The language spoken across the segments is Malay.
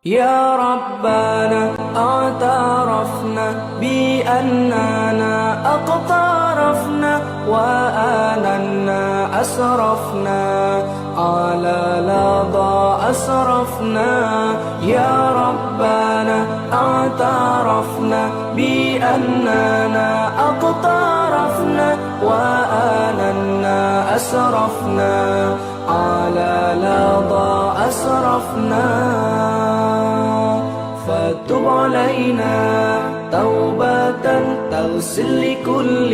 يا ربنا اعترفنا بأننا اقترفنا وآننا أسرفنا على لظى أسرفنا. يا ربنا اعترفنا بأننا اقترفنا وآننا أسرفنا على لظى أسرفنا. فتب علينا توبة تغسل لكل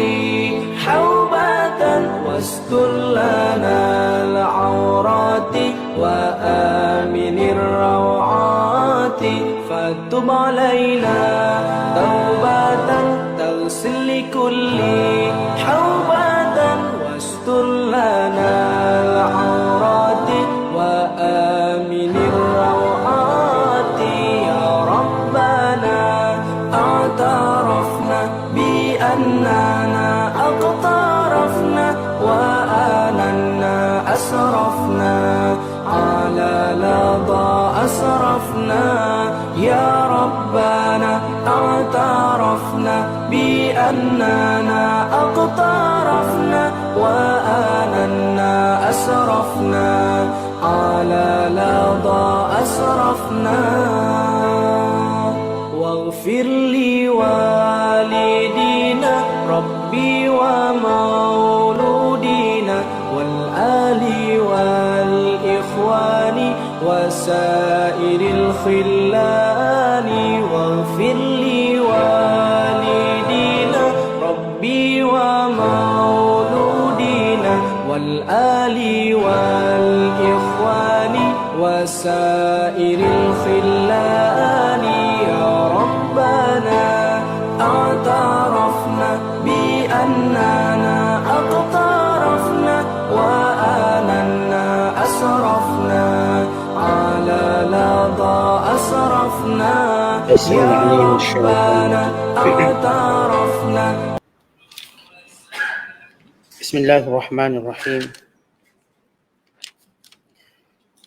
حوبة واستر لنا العورات وآمن الروعات. فتب علينا توبة تغسل لكل حوبة واستر لنا العورات وآمن الروعات. يا ربنا اعترفنا بأننا اقترفنا وآننا أسرفنا على لظى أسرفنا. يا ربنا اعترفنا بأننا اقترفنا وآننا أسرفنا على لظى أسرفنا. واغفر لوالدينا ربي ومولودينا والآل والإخوان وسائر الخلان. واغفر لوالدينا ربي ومولودينا والآل والإخوان وسائر الخلان. يا ربنا اعترفنا بأننا اقترفنا وآننا أسرفنا على لظى أسرفنا. يا ربنا اعترفنا. بسم الله الرحمن الرحيم.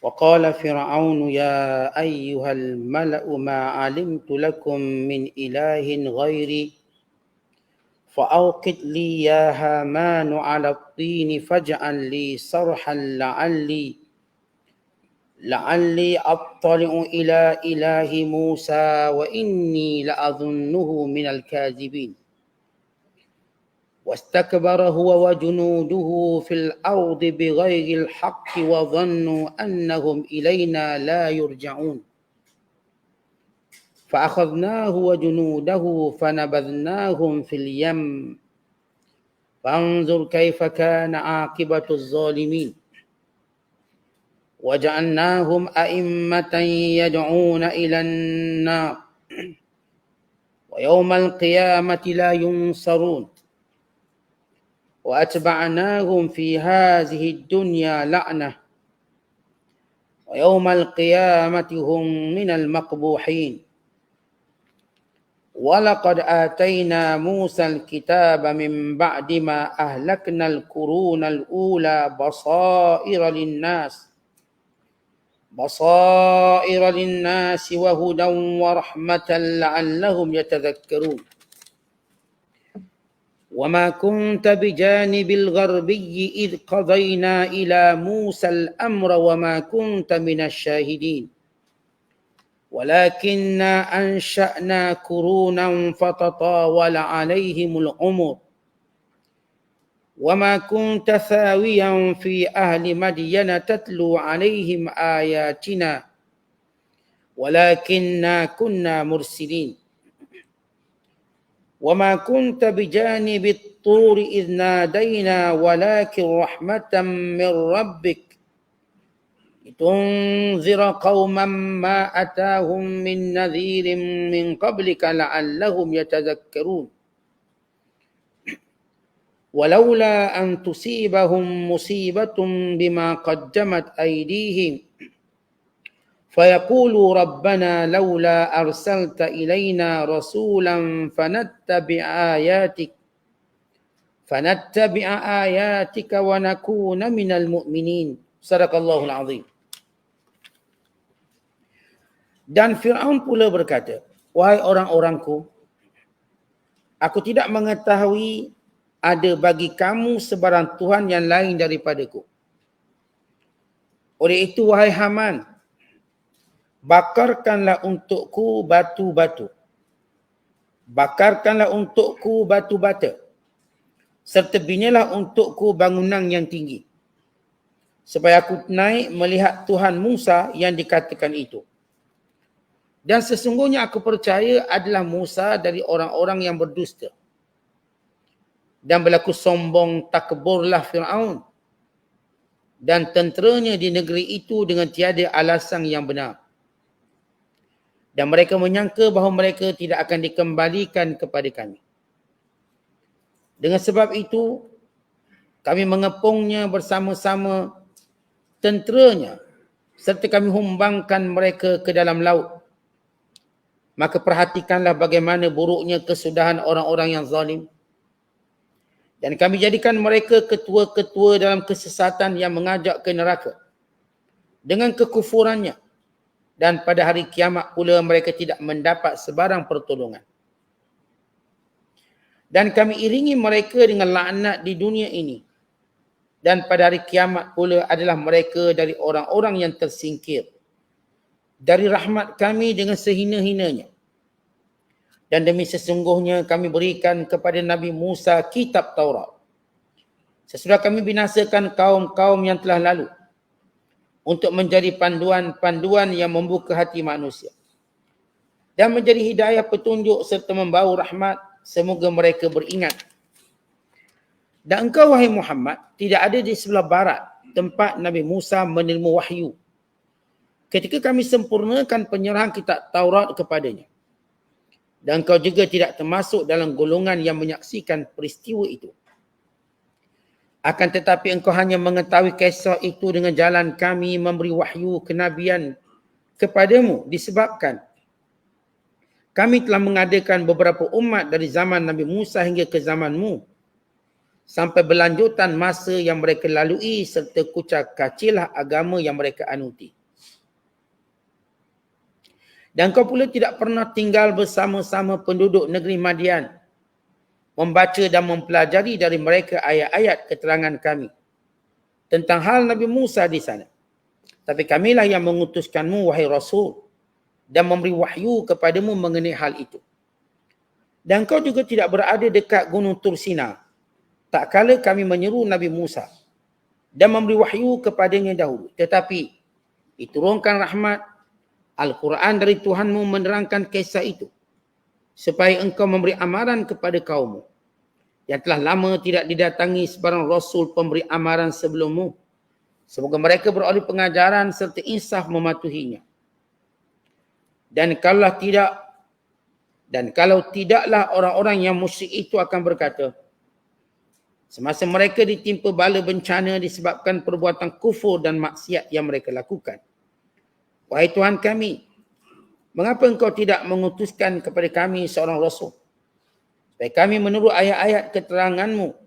وقال فرعون يا أيها الملأ ما علمت لكم من إله غيري فأوقد لي يا هامان على الطين فاجعل لي صرحا لعلي أطلع إلى إله موسى وإني لأظنه من الكاذبين. واستكبر هو وجنوده في الأرض بغير الحق وظنوا أنهم إلينا لا يرجعون. فأخذناه وجنوده فنبذناهم في اليم فانظر كيف كان عاقبة الظالمين. وجعلناهم أئمة يدعون إلى النار ويوم القيامة لا ينصرون. وأتبعناهم في هذه الدنيا لعنة ويوم القيامة هم من المقبوحين. ولقد آتينا موسى الكتاب من بعد ما أهلكنا القرون الأولى بصائر للناس وهدى ورحمة لعلهم يتذكرون. وما كنت بجانب الغربي إذ قضينا إلى موسى الأمر وما كنت من الشاهدين ولكننا أنشأنا قرونا فتطاول عليهم العمر وما كنت ثاويا في أهل مدين تتلو عليهم آياتنا ولكننا كنا مرسلين. وما كنت بجانب الطور إذ نادينا ولكن رحمة من ربك لتنذر قوما ما أتاهم من نذير من قبلك لعلهم يتذكرون. ولولا أن تصيبهم مصيبة بما قدمت أيديهم فيقولوا ربنا لولا أرسلت إلينا رسولا فنتبع آياتك ونكون من المؤمنين. صدق الله العظيم. Dan Fir'aun pula berkata, wahai orang-orangku, aku tidak mengetahui ada bagi kamu sebarang Tuhan yang lain daripadaku. Oleh itu, wahai Haman, bakarkanlah untukku batu-batu. Bakarkanlah untukku batu bata. Serta binalah untukku bangunan yang tinggi. Supaya aku naik melihat Tuhan Musa yang dikatakan itu. Dan sesungguhnya aku percaya adalah Musa dari orang-orang yang berdusta. Dan berlaku sombong takburlah Fir'aun dan tenteranya di negeri itu dengan tiada alasan yang benar. Dan mereka menyangka bahawa mereka tidak akan dikembalikan kepada kami. Dengan sebab itu, kami mengepungnya bersama-sama tenteranya serta kami humbangkan mereka ke dalam laut. Maka perhatikanlah bagaimana buruknya kesudahan orang-orang yang zalim. Dan kami jadikan mereka ketua-ketua dalam kesesatan yang mengajak ke neraka dengan kekufurannya. Dan pada hari kiamat pula mereka tidak mendapat sebarang pertolongan. Dan kami iringi mereka dengan laknat di dunia ini. Dan pada hari kiamat pula adalah mereka dari orang-orang yang tersingkir dari rahmat kami dengan sehina-hinanya. Dan demi sesungguhnya kami berikan kepada Nabi Musa kitab Taurat. Sesudah kami binasakan kaum-kaum yang telah lalu. Untuk menjadi panduan-panduan yang membuka hati manusia. Dan menjadi hidayah petunjuk serta membau rahmat. Semoga mereka beringat. Dan engkau wahai Muhammad tidak ada di sebelah barat tempat Nabi Musa menerima wahyu. Ketika kami sempurnakan penyerahan kitab Taurat kepadanya. Dan kau juga tidak termasuk dalam golongan yang menyaksikan peristiwa itu. Akan tetapi engkau hanya mengetahui kisah itu dengan jalan kami memberi wahyu kenabian kepadamu disebabkan kami telah mengadakan beberapa umat dari zaman Nabi Musa hingga ke zamanmu. Sampai berlanjutan masa yang mereka lalui serta kucak kacilah agama yang mereka anuti. Dan kau pula tidak pernah tinggal bersama-sama penduduk negeri Madian, membaca dan mempelajari dari mereka ayat-ayat keterangan kami tentang hal Nabi Musa di sana. Tapi kamilah yang mengutuskanmu wahai Rasul dan memberi wahyu kepadamu mengenai hal itu. Dan kau juga tidak berada dekat Gunung Tursina, tak kala kami menyeru Nabi Musa dan memberi wahyu kepadanya dahulu. Tetapi diturunkan rahmat Al-Quran dari Tuhanmu menerangkan kisah itu supaya engkau memberi amaran kepada kaummu yang telah lama tidak didatangi sebarang Rasul pemberi amaran sebelummu. Semoga mereka beroleh pengajaran serta insaf mematuhinya. Dan kalau tidaklah orang-orang yang musyrik itu akan berkata, semasa mereka ditimpa bala bencana disebabkan perbuatan kufur dan maksiat yang mereka lakukan. Wahai Tuhan kami, mengapa engkau tidak mengutuskan kepada kami seorang Rasul? Supaya kami menurut ayat-ayat keteranganmu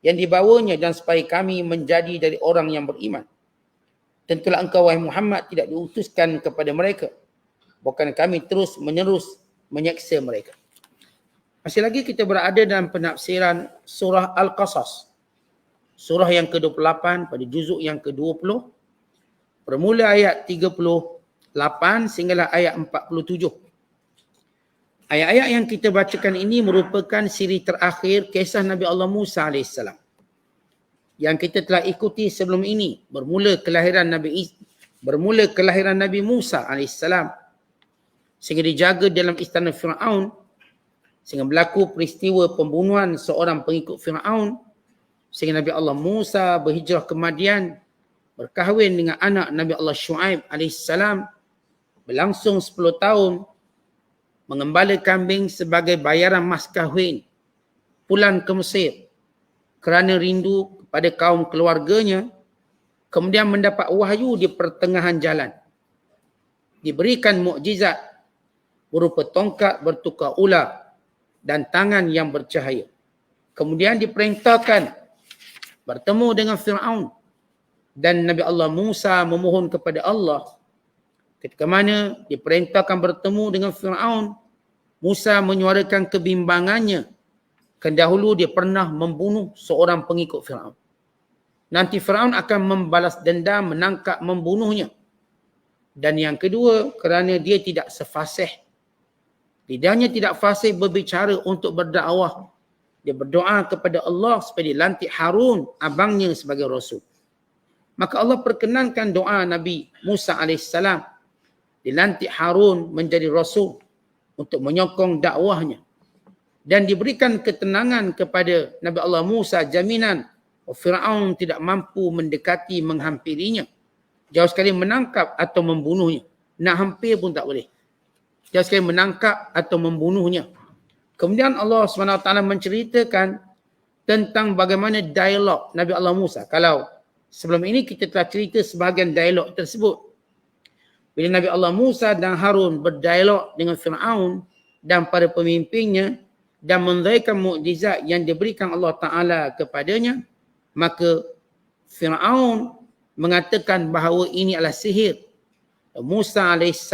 yang dibawanya dan supaya kami menjadi dari orang yang beriman. Tentulah engkau wahai Muhammad tidak diutuskan kepada mereka. Bukan kami terus menerus menyeksa mereka. Masih lagi kita berada dalam penafsiran surah Al-Qasas. Surah yang ke-28 pada juzuk yang ke-20. Bermula ayat 38 sehinggalah ayat 47. Ayat-ayat yang kita bacakan ini merupakan siri terakhir kisah Nabi Allah Musa AS. Yang kita telah ikuti sebelum ini. Bermula kelahiran Nabi Musa AS. Sehingga dijaga dalam istana Fir'aun. Sehingga berlaku peristiwa pembunuhan seorang pengikut Fir'aun. Sehingga Nabi Allah Musa berhijrah ke Madian. Berkahwin dengan anak Nabi Allah Shu'aib AS. Berlangsung 10 tahun. Mengembala kambing sebagai bayaran mas kahwin. Pulang ke Mesir. Kerana rindu kepada kaum keluarganya. Kemudian mendapat wahyu di pertengahan jalan. Diberikan mukjizat berupa tongkat bertukar ular dan tangan yang bercahaya. Kemudian diperintahkan bertemu dengan Fir'aun. Dan Nabi Allah Musa memohon kepada Allah Ketika mana diperintahkan bertemu dengan Fir'aun, Musa menyuarakan kebimbangannya. Kan dahulu dia pernah membunuh seorang pengikut Fir'aun. Nanti Fir'aun akan membalas dendam, menangkap, membunuhnya. Dan yang kedua, kerana dia tidak sefasih. Lidahnya tidak fasih berbicara untuk berdakwah. Dia berdoa kepada Allah supaya dilantik Harun, abangnya, sebagai Rasul. Maka Allah perkenankan doa Nabi Musa AS. Dilantik Harun menjadi Rasul untuk menyokong dakwahnya. Dan diberikan ketenangan kepada Nabi Allah Musa, jaminan Fir'aun tidak mampu mendekati, menghampirinya. Jauh sekali menangkap atau membunuhnya. Nak hampir pun tak boleh. Jauh sekali menangkap atau membunuhnya. Kemudian Allah SWT menceritakan tentang bagaimana dialog Nabi Allah Musa. Kalau sebelum ini kita telah cerita sebahagian dialog tersebut. Bila Nabi Allah Musa dan Harun berdialog dengan Fir'aun dan para pemimpinnya dan mendapatkan mukjizat yang diberikan Allah Ta'ala kepadanya, maka Fir'aun mengatakan bahawa ini adalah sihir. Musa AS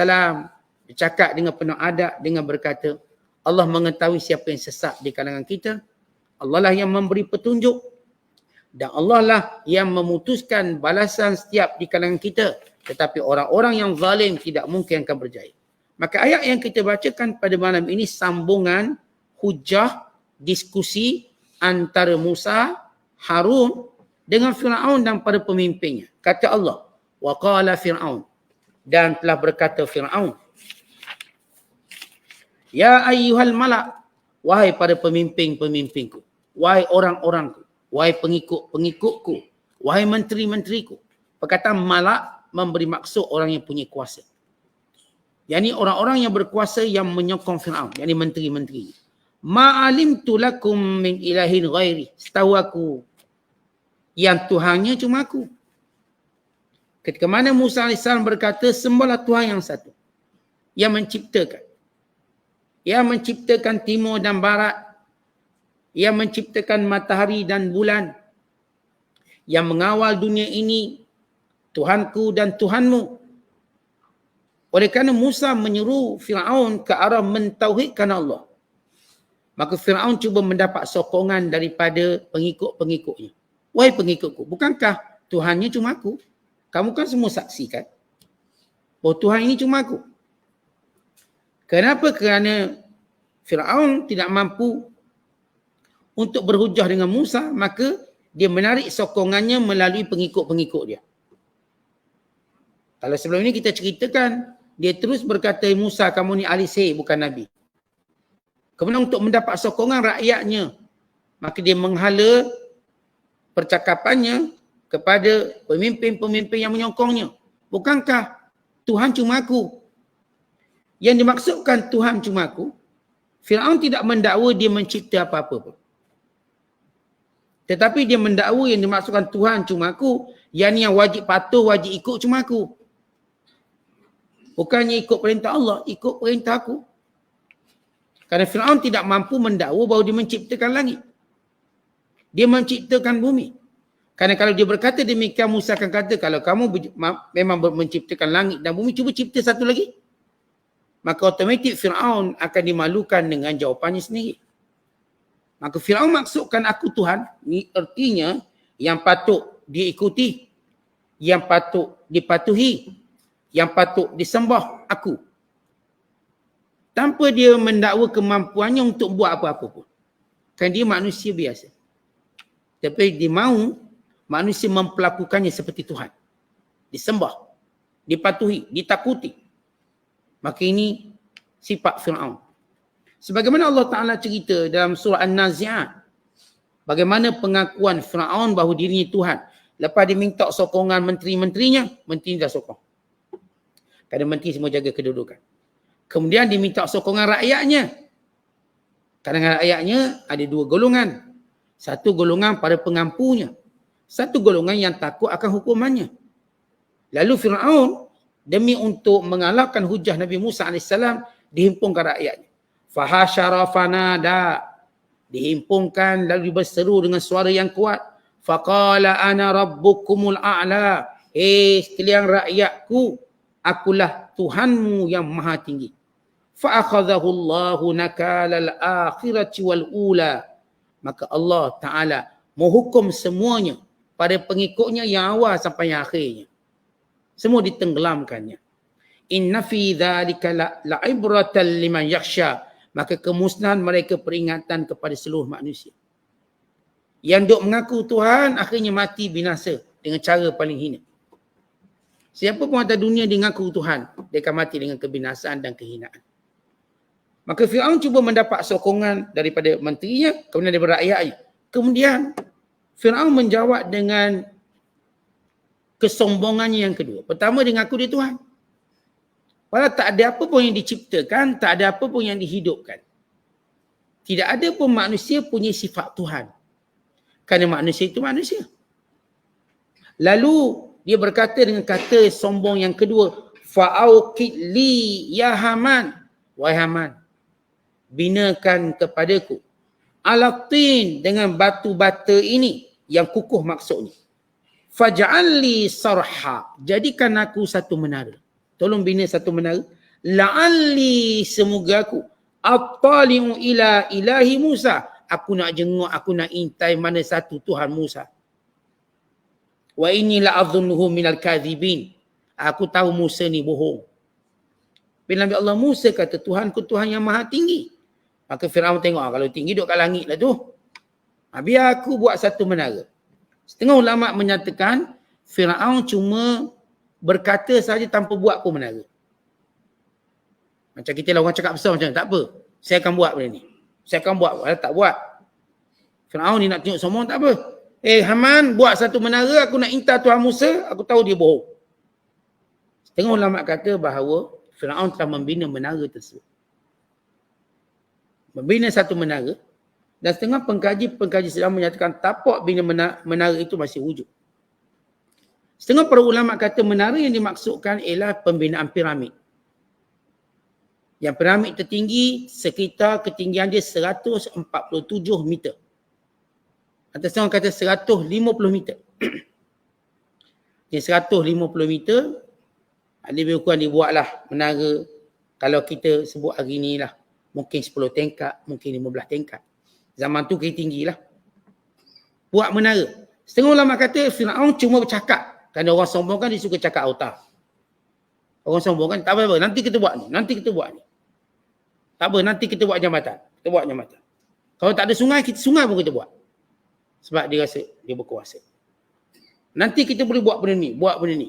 bercakap dengan penuh adab dengan berkata, Allah mengetahui siapa yang sesat di kalangan kita. Allah lah yang memberi petunjuk. Dan Allah lah yang memutuskan balasan setiap di kalangan kita. Tetapi orang-orang yang zalim tidak mungkin akan berjaya. Maka ayat yang kita bacakan pada malam ini sambungan hujah diskusi antara Musa, Harun dengan Fir'aun dan para pemimpinnya. Kata Allah, wa qala Fir'aun, dan telah berkata Fir'aun, ya ayyuhal malak, wahai para pemimpin-pemimpinku, wahai orang-orangku, wahai pengikut-pengikutku, wahai menteri-menteriku. Perkataan malak memberi maksud orang yang punya kuasa. Yang ini orang-orang yang berkuasa yang menyokong Fir'aun, yang ini menteri-menteri. Ma'alimtu lakum min ilahin ghairi. Setahu aku, yang Tuhannya cuma aku. Ketika mana Musa AS berkata, sembahlah Tuhan yang satu. Yang menciptakan. Yang menciptakan timur dan barat. Yang menciptakan matahari dan bulan. Yang mengawal dunia ini. Tuhanku dan Tuhanmu. Oleh kerana Musa menyeru Fir'aun ke arah mentauhidkan Allah. Maka Fir'aun cuba mendapat sokongan daripada pengikut-pengikutnya. Wahai pengikutku, bukankah Tuhannya cuma aku? Kamu kan semua saksikan. Oh, Tuhan ini cuma aku. Kenapa? Kerana Fir'aun tidak mampu untuk berhujah dengan Musa, maka dia menarik sokongannya melalui pengikut-pengikut dia. Kalau sebelum ini kita ceritakan, dia terus berkata, Musa, kamu ni ahli sihir, bukan Nabi. Kemudian untuk mendapat sokongan rakyatnya, maka dia menghala percakapannya kepada pemimpin-pemimpin yang menyokongnya. Bukankah Tuhan cuma aku? Yang dimaksudkan Tuhan cuma aku, Fir'aun tidak mendakwa dia mencipta apa-apa pun. Tetapi dia mendakwa yang dimaksudkan Tuhan cuma aku, yang wajib patuh, wajib ikut cuma aku. Bukannya ikut perintah Allah, ikut perintah aku. Kerana Fir'aun tidak mampu mendakwa bahawa dia menciptakan langit. Dia menciptakan bumi. Kerana kalau dia berkata demikian, Musa akan kata, kalau kamu memang menciptakan langit dan bumi, cuba cipta satu lagi. Maka otomatik Fir'aun akan dimalukan dengan jawapannya sendiri. Maka Fir'aun maksudkan aku Tuhan, ini artinya yang patut diikuti, yang patut dipatuhi, yang patut disembah aku. Tanpa dia mendakwa kemampuannya untuk buat apa-apa pun. Kan dia manusia biasa. Tapi dia mahu manusia memperlakukannya seperti Tuhan. Disembah, dipatuhi, ditakuti. Maka ini sifat Fir'aun. Sebagaimana Allah Ta'ala cerita dalam surah An-Nazi'at, bagaimana pengakuan Fir'aun bahawa dirinya Tuhan. Lepas dia minta sokongan menteri-menterinya, menteri dah sokong. Kerana menteri semua jaga kedudukan. Kemudian dia minta sokongan rakyatnya. Kadang rakyatnya ada dua golongan. Satu golongan para pengampunya. Satu golongan yang takut akan hukumannya. Lalu Fir'aun demi untuk mengalahkan hujah Nabi Musa AS dihimpunkan rakyatnya. Fahasyara fanada. Dihimpunkan lalu berseru dengan suara yang kuat. Faqala ana rabbukumul a'la. Sekalian rakyatku, Akulah Tuhanmu yang maha tinggi. Fa'akhadhahu Allahu nakalal akhirati wal ula. Maka Allah Ta'ala menghukum semuanya pada pengikutnya yang awal sampai yang akhirnya. Semua ditenggelamkannya. Inna fi dhalika la'ibratan liman yakhsha. Maka kemusnahan mereka peringatan kepada seluruh manusia. Yang duk mengaku Tuhan akhirnya mati binasa dengan cara paling hina. Siapa pun atas dunia dia mengaku Tuhan, dia akan mati dengan kebinasaan dan kehinaan. Maka Fir'aun cuba mendapat sokongan daripada menterinya, kemudian daripada rakyatnya. Kemudian Fir'aun menjawab dengan kesombongannya yang kedua. Pertama dia mengaku dia Tuhan. Padahal tak ada apa pun yang diciptakan, tak ada apa pun yang dihidupkan. Tidak ada pun manusia punya sifat Tuhan. Kerana manusia itu manusia. Lalu dia berkata dengan kata sombong yang kedua, fa'auqid li ya Haman. Wahai Haman, binakan kepadaku alatin dengan batu bata ini yang kukuh maksudnya. Faj'al li sarha, jadikan aku satu menara. Tolong bina satu menara. La'alli, semoga aku attali'u ila ilahi Musa. Aku nak jenguk, aku nak intai mana satu Tuhan Musa. Wa inni la'adhunnuhu minal kadhibin. Aku tahu Musa ni bohong. Bila Nabi Allah Musa kata Tuhanku Tuhan yang maha tinggi. Maka Firaun tengok kalau tinggi duduk kat langit lah tu. Biar aku buat satu menara. Setengah ulama menyatakan Firaun cuma berkata saja tanpa buat pun menara. Macam kita lah orang cakap besar macam tak apa. Saya akan buat benda ni. Saya akan buat. Walau tak buat. Firaun ni nak tengok sombong tak apa. Haman buat satu menara, aku nak intar Tuhan Musa, aku tahu dia bohong. Setengah ulama kata bahawa Firaun telah membina menara tersebut. Membina satu menara. Dan setengah pengkaji sedang menyatakan tapak bina menara itu masih wujud. Setengah para ulama kata menara yang dimaksudkan ialah pembinaan piramid. Yang piramid tertinggi sekitar ketinggian dia 147 meter. Atau setengah kata 150 meter. Yang 150 meter, lebih kurang dibuatlah menara, kalau kita sebut hari ni lah, mungkin 10 tingkat, mungkin 15 tingkat. Zaman tu kira tinggi lah. Buat menara. Setengah ulama kata Firaun cuma bercakap. Kerana orang sombong kan dia suka cakap autar. Orang sombong kan tak apa-apa, nanti kita buat ni, nanti kita buat ni. Tak apa, nanti kita buat jambatan. Kita buat jambatan. Kalau tak ada sungai, sungai pun kita buat. Sebab dia rasa dia berkuasa. Nanti kita boleh buat benda ni, buat benda ni.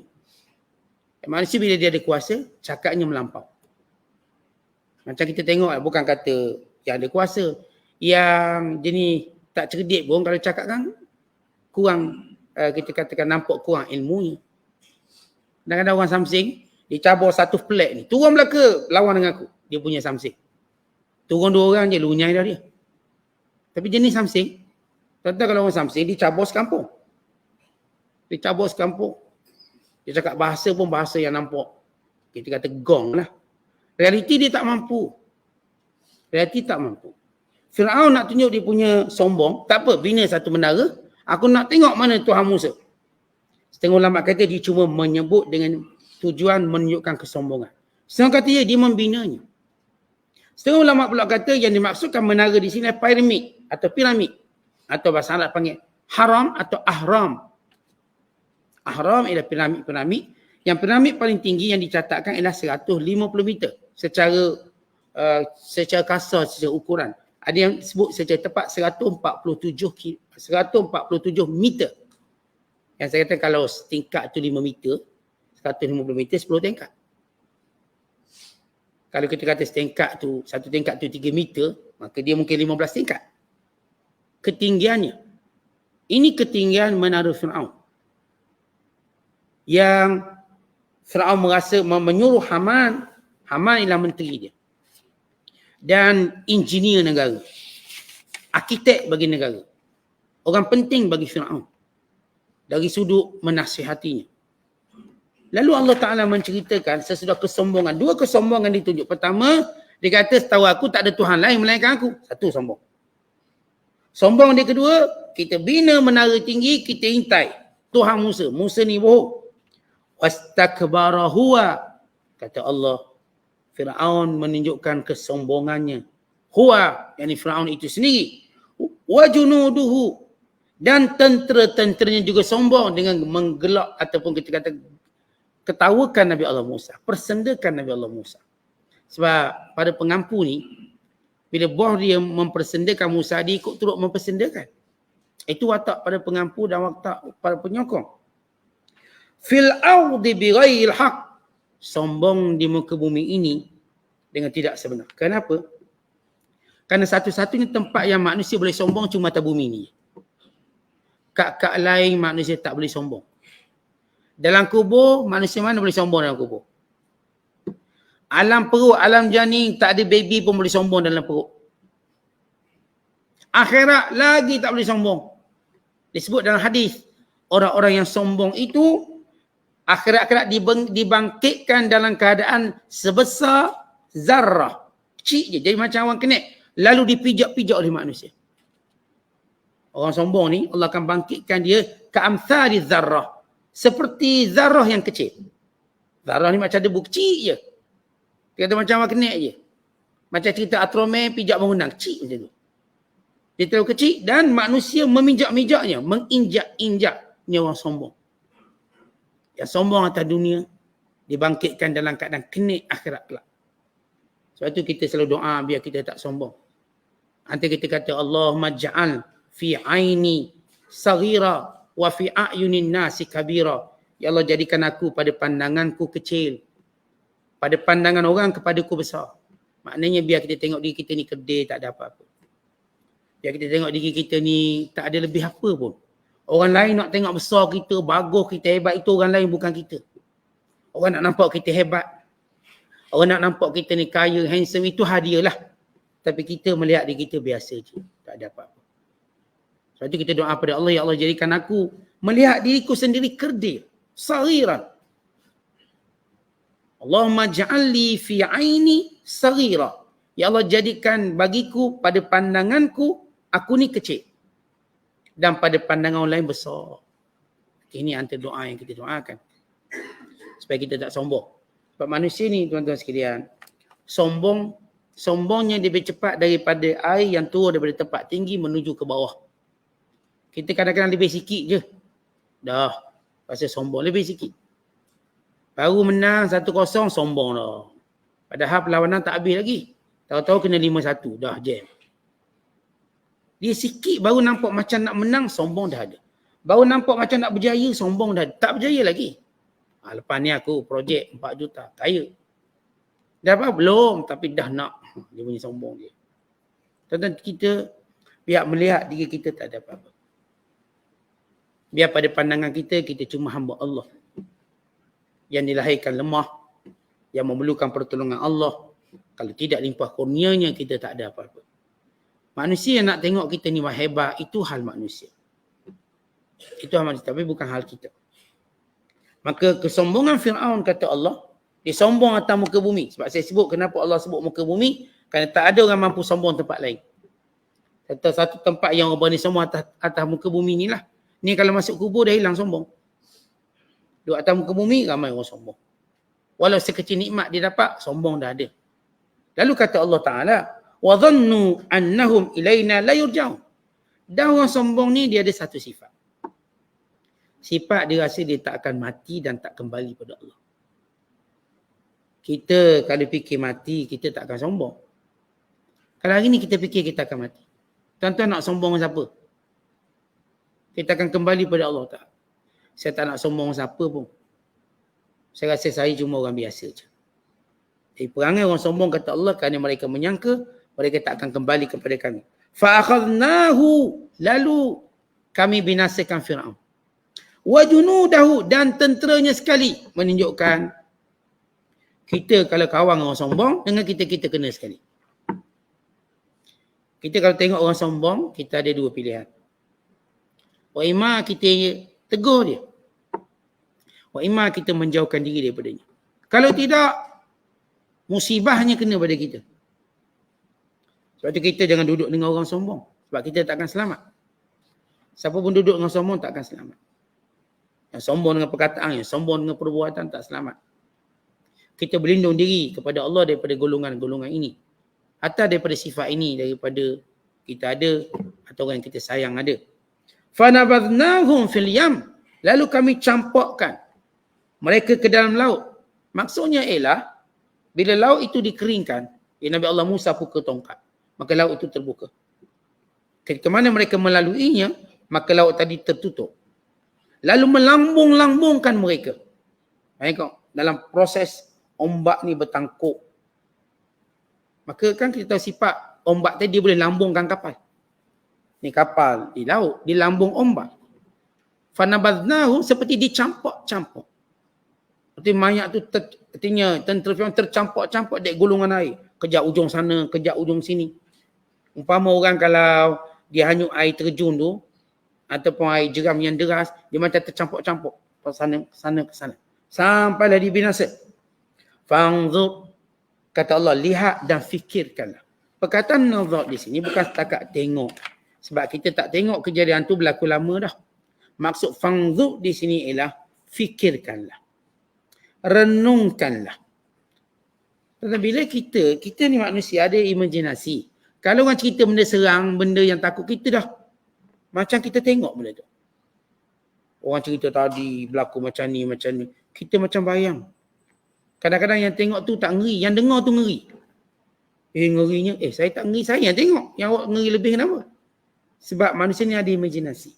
Manusia bila dia ada kuasa, cakapnya melampau. Macam kita tengok, bukan kata yang ada kuasa. Yang dia ni tak cerdik pun kalau cakap kan kurang, kita katakan nampak kurang ilmunya. Kadang-kadang orang samsing, dia cabur satu flag ni. Turun belaka lawan dengan aku. Dia punya samsing. Turun 2 orang je, lunyai dah dia. Tapi jenis samsing, tentu kalau orang samsing, dia cabur sekampung. Dia cabur sekampung. Dia cakap bahasa pun bahasa yang nampak. Kita kata gong lah. Realiti dia tak mampu. Realiti tak mampu. Firaun nak tunjuk dia punya sombong. Tak apa, bina satu menara. Aku nak tengok mana Tuhan Musa. Setengah ulama kata dia cuma menyebut dengan tujuan menunjukkan kesombongan. Setengah kata dia membinanya. Setengah ulama pula kata yang dimaksudkan menara di sini piramid atau piramid. Atau bahasa Arab panggil haram atau ahram. Ahram ialah piramid-piramid. Yang piramid paling tinggi yang dicatatkan ialah 150 meter. Secara kasar, secara ukuran. Ada yang sebut secara tepat 147 meter. Yang saya kata kalau tingkat tu 5 meter, 150 meter 10 tingkat. Kalau kita kata satu tingkat tu 3 meter, maka dia mungkin 15 tingkat. Ketinggiannya. Ini ketinggian menara Firaun. Yang Firaun merasa menyuruh Haman ialah menteri dia. Dan engineer negara. Arkitek bagi negara. Orang penting bagi Firaun. Dari sudut menasihatinya. Lalu Allah Ta'ala menceritakan sesudah kesombongan. 2 kesombongan ditunjuk. Pertama, dia kata setahu aku tak ada Tuhan lain melainkan aku. Satu sombong. Sombong dia kedua, kita bina menara tinggi, kita intai Tuhan Musa. Musa ni bohong. Wastakbara huwa Kata Allah, Fir'aun menunjukkan kesombongannya. Huwa, yakni Fir'aun itu sendiri. Wa junuduhu, dan tentera-tenteranya juga sombong dengan menggelak ataupun kita kata ketawakan Nabi Allah Musa, persendakan Nabi Allah Musa. Sebab pada pengampu ni, bila bos dia mempersendakan Musa, dia ikut turut mempersendakan. Itu watak pada pengampu dan watak pada penyokong. Fil ardi bighairil haq, sombong di muka bumi ini dengan tidak sebenar. Kenapa? Kerana satu-satunya tempat yang manusia boleh sombong cuma atas bumi ni. Kat lain manusia tak boleh sombong. Dalam kubur, manusia mana boleh sombong dalam kubur? Alam perut, alam janin, tak ada baby pun boleh sombong dalam perut. Akhirat lagi tak boleh sombong. Disebut dalam hadis, orang-orang yang sombong itu akhirat dibangkitkan dalam keadaan sebesar zarrah. Kecil je, jadi macam orang kenek. Lalu dipijak-pijak oleh manusia. Orang sombong ni, Allah akan bangkitkan dia ka'amthali zarrah. Seperti zarrah yang kecil. Zarrah ni macam debu kecil je. Dia kata macam orang kenek je. Macam cerita Atromen pijak bangunan. Kecil macam tu. Dia terlalu kecil dan manusia memijak-mijaknya. Menginjak-injaknya orang sombong. Yang sombong atas dunia dibangkitkan dalam keadaan kenik akhirat kelak. Sebab tu kita selalu doa biar kita tak sombong. Nanti kita kata Allahumma ja'al fi aini saghira wa fi a'yunin nasi kabira. Ya Allah, jadikan aku pada pandanganku kecil, pada pandangan orang kepadaku besar. Maknanya biar kita tengok diri kita ni kedai, tak ada apa-apa. Biar kita tengok diri kita ni tak ada lebih apa pun. Orang lain nak tengok besar kita, bagus kita, hebat, itu orang lain bukan kita. Orang nak nampak kita hebat. Orang nak nampak kita ni kaya, handsome, itu hadiah lah. Tapi kita melihat diri kita biasa je. Tak ada apa-apa. Sebab tu kita doa pada Allah, ya Allah, jadikan aku melihat diriku sendiri kerdil, saghiran. Allahumma ja'alli fi aini saghira. Ya Allah, jadikan bagiku pada pandanganku aku ni kecil. Dan pada pandangan orang lain besar. Ini antara doa yang kita doakan. Supaya kita tak sombong. Sebab manusia ni, tuan-tuan sekalian, sombongnya lebih cepat daripada air yang turun daripada tempat tinggi menuju ke bawah. Kita kadang-kadang lebih sikit je. Dah, rasa sombong lebih sikit. Baru menang 1-0, sombong dah. Padahal perlawanan tak habis lagi. Tahu-tahu kena 5-1, dah jam. Dia sikit baru nampak macam nak menang, sombong dah ada. Baru nampak macam nak berjaya, sombong dah ada. Tak berjaya lagi. Lepas ni aku projek 4 juta, kaya. Dah apa? Belum, tapi dah nak. Dia punya sombong dia. Tuan-tuan, kita biar melihat diri kita tak ada apa-apa. Biar pada pandangan kita, kita cuma hamba Allah. Yang dilahirkan lemah, yang memerlukan pertolongan Allah. Kalau tidak limpah kurnianya, kita tak ada apa-apa. Manusia yang nak tengok kita ni hebat, itu hal manusia. Itu hal manusia, tapi bukan hal kita. Maka kesombongan Fir'aun, kata Allah, dia sombong atas muka bumi. Sebab saya sebut kenapa Allah sebut muka bumi, kerana tak ada orang mampu sombong tempat lain. Satu tempat yang orang berani sombong atas muka bumi ni lah. Ni kalau masuk kubur dah hilang sombong. Duduk atas muka bumi, ramai orang sombong. Walau sekecil nikmat dia dapat, sombong dah ada. Lalu kata Allah Ta'ala, وَظَنُّوا أَنَّهُمْ إِلَيْنَا لَا يُرْجَعُونَ. Dan orang sombong ni dia ada satu sifat. Sifat dia rasa dia tak akan mati dan tak kembali pada Allah. Kita kalau fikir mati, kita tak akan sombong. Kalau hari ni kita fikir kita akan mati. Tuan-tuan nak sombong siapa? Kita akan kembali pada Allah tak? Saya tak nak sombong siapa pun. Saya rasa saya cuma orang biasa je. Jadi perangai orang sombong kata Allah kerana mereka menyangka mereka tak akan kembali kepada kami. Fa'akhadnahu, lalu kami binasakan Fir'aun. Wa junudahu, dan tenteranya sekali, menunjukkan kita kalau kawan orang sombong dengan kita kena sekali. Kita kalau tengok orang sombong, kita ada dua pilihan. Wa imma kita tegur dia. Wa imma kita menjauhkan diri daripadanya. Kalau tidak, musibahnya kena pada kita. Sebab tu kita jangan duduk dengan orang sombong. Sebab kita tak akan selamat. Siapa pun duduk dengan sombong tak akan selamat. Yang sombong dengan perkataan, yang sombong dengan perbuatan tak selamat. kita berlindung diri kepada Allah daripada golongan-golongan ini. Atau daripada sifat ini, daripada kita ada atau orang yang kita sayang ada. Fanabadnahum fil yam. Lalu kami campakkan mereka ke dalam laut. Maksudnya ialah bila laut itu dikeringkan, Nabi Allah Musa pukul tongkat, maka laut itu terbuka. Ketika mana mereka melaluinya, maka laut tadi tertutup. Lalu melambung-lambungkan mereka. Tengok, dalam proses ombak ni bertangkuk. Maka kan kita tahu sifat ombak tadi dia boleh lambungkan kapal. Ni kapal di laut, di lambung ombak. Fanabadnahu seperti dicampak-campak. Seperti mayat tu artinya tentera Firaun tercampak-campak di gulungan air. Kejap ujung sana, kejap ujung sini. Umpama orang kalau dia hanyut air terjun tu, ataupun air jeram yang deras, dia macam tercampak-campak. Sana ke sana. Sampailah dibinasa. Fangzur. Kata Allah, lihat dan fikirkanlah. Perkataan nazar di sini bukan setakat tengok. Sebab kita tak tengok kejadian tu berlaku lama dah. Maksud fangzur di sini ialah fikirkanlah. Renungkanlah. Tetapi bila kita ni manusia ada imajinasi. Kalau orang cerita benda serang, benda yang takut, kita dah macam kita tengok benda tu. Orang cerita tadi berlaku macam ni. Kita macam bayang. Kadang-kadang yang tengok tu tak ngeri, yang dengar tu ngeri. Ngerinya, saya tak ngeri, saya yang tengok. Yang awak ngeri lebih kenapa? Sebab manusia ni ada imajinasi.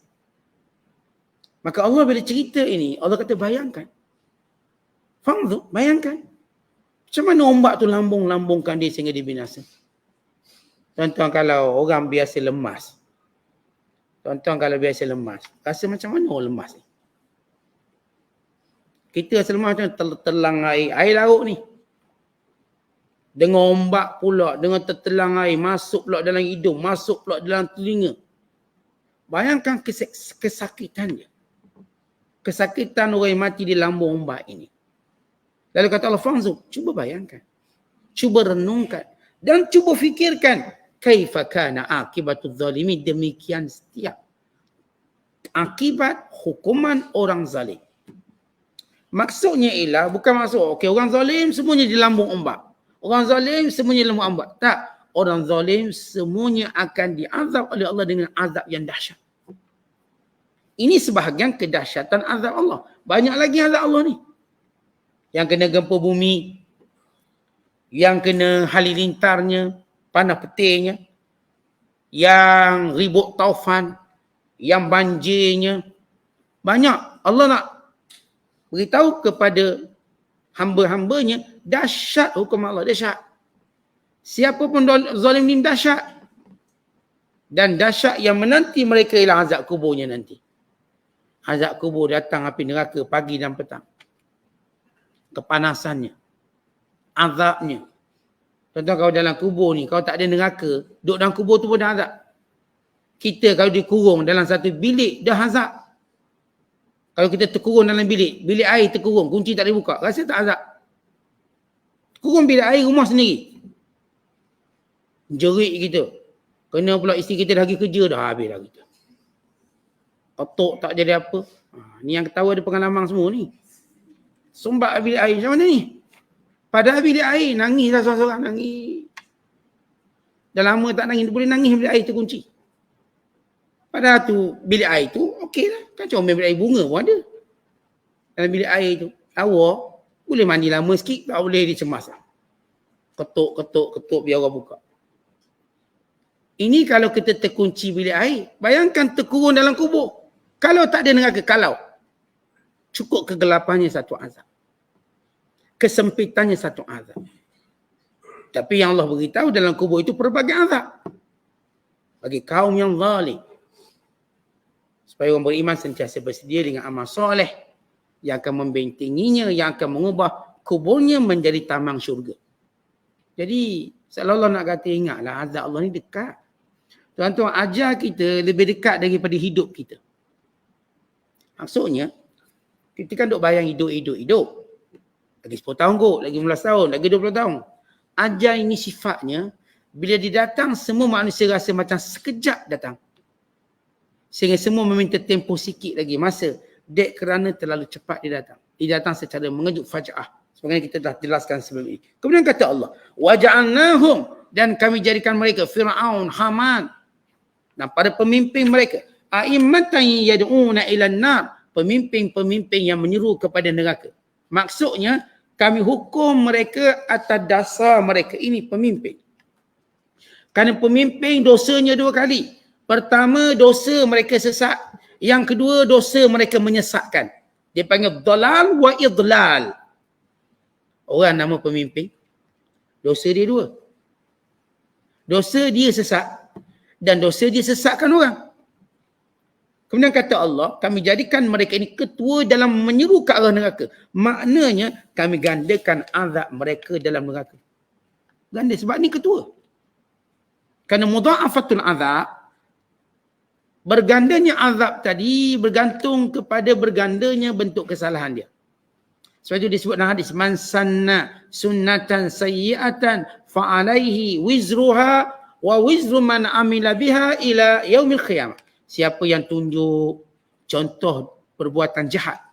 Maka Allah bila cerita ini, Allah kata bayangkan. Faham tu? Bayangkan. Macam mana ombak tu lambung-lambungkan dia sehingga dia binasa. Tuan-tuan kalau orang biasa lemas. Rasa macam mana orang lemas ni? Kita rasa lemas macam tertelang air laut ni. Dengan ombak pula, dengan tertelang air, masuk pula dalam hidung, masuk pula dalam telinga. Bayangkan kesakitan dia. Kesakitan orang yang mati di lambung ombak ini. Lalu kata Allah, fangzur, cuba bayangkan. Cuba renungkan. Dan cuba fikirkan. Kaifa kana akibatul zalimin. Demikian setiap akibat hukuman orang zalim. Maksudnya ialah, bukan maksud, orang zalim semuanya di lambung ombak. Orang zalim semuanya di lambung ombak. Tak. Orang zalim semuanya akan diazab oleh Allah dengan azab yang dahsyat. Ini sebahagian kedahsyatan azab Allah. Banyak lagi azab Allah ni. Yang kena gempa bumi, yang kena halilintarnya, panas petirnya, yang ribut taufan, yang banjirnya. Banyak. Allah nak beritahu kepada hamba-hambanya, dahsyat hukum Allah, dahsyat. Siapa pun zalim ni dahsyat. Dan dahsyat yang menanti mereka ialah azab kuburnya nanti. Azab kubur datang api neraka pagi dan petang. Kepanasannya. Azabnya. Contoh kalau dalam kubur ni, kalau tak ada neraka, duduk dalam kubur tu pun dah azab. Kita kalau dikurung dalam satu bilik, dah azab. Kalau kita terkurung dalam bilik air terkurung, kunci tak dibuka, rasa tak azab? Kurung bilik air rumah sendiri. Jerit kita. Kena pula isteri kita dah pergi kerja, dah habis dah kita. Otok tak jadi apa. Ni yang ketawa ada pengalaman semua ni. Sumbat bilik air macam mana ni? Padahal bilik air, nangis lah seorang-seorang, nangis. Dah lama tak nangis, boleh nangis bilik air terkunci. Padahal tu, bilik air tu, okey lah. Kan comel bilik air bunga pun ada. Dalam bilik air tu, lawa, boleh mandi lama sikit, tak boleh dicemas lah. Ketuk, biar orang buka. Ini kalau kita terkunci bilik air, bayangkan terkurung dalam kubur. Kalau tak ada neraka, kalau. Cukup kegelapannya satu azab. Kesempitannya satu azab. Tapi yang Allah beritahu dalam kubur itu pelbagai azab. Bagi kaum yang zalim. Supaya orang beriman sentiasa bersedia dengan amal soleh yang akan membentenginya, yang akan mengubah kuburnya menjadi taman syurga. Jadi, seolah-olah nak kata ingatlah azab Allah ni dekat. Tuan-tuan, ajar kita lebih dekat daripada hidup kita. Maksudnya, kita kan duk bayang hidup. Lagi 10 tahun kot, lagi 15 tahun, lagi 20 tahun. Ajar ini sifatnya, bila dia datang, semua manusia rasa macam sekejap datang. Sehingga semua meminta tempoh sikit lagi masa. Dek kerana terlalu cepat dia datang. Dia datang secara mengejut faja'ah. Sebagaimana kita dah jelaskan sebelum ini. Kemudian kata Allah, waja'alnahum, dan kami jadikan mereka Fir'aun, Haman dan para pemimpin mereka a'immatan yad'una ilan nar, pemimpin-pemimpin yang menyeru kepada neraka. Maksudnya kami hukum mereka atas dasar mereka ini pemimpin. Kerana pemimpin dosanya dua kali. Pertama, dosa mereka sesat. Yang kedua, dosa mereka menyesatkan. Dia panggil dhalal wa idlal. Orang nama pemimpin, dosa dia dua. Dosa dia sesat dan dosa dia sesatkan orang. Kemudian kata Allah, kami jadikan mereka ini ketua dalam menyeru ke arah neraka. Maknanya kami gandakan azab mereka dalam neraka. Ganda sebab ni ketua. Kerana mudha'afatul azab, bergandanya azab tadi bergantung kepada bergandanya bentuk kesalahan dia. Sebab itu disebut dalam hadis, man sanna sunnatan sayyi'atan fa'alaihi wizruha wa wizru man amila biha ila yaumil qiyamah. Siapa yang tunjuk contoh perbuatan jahat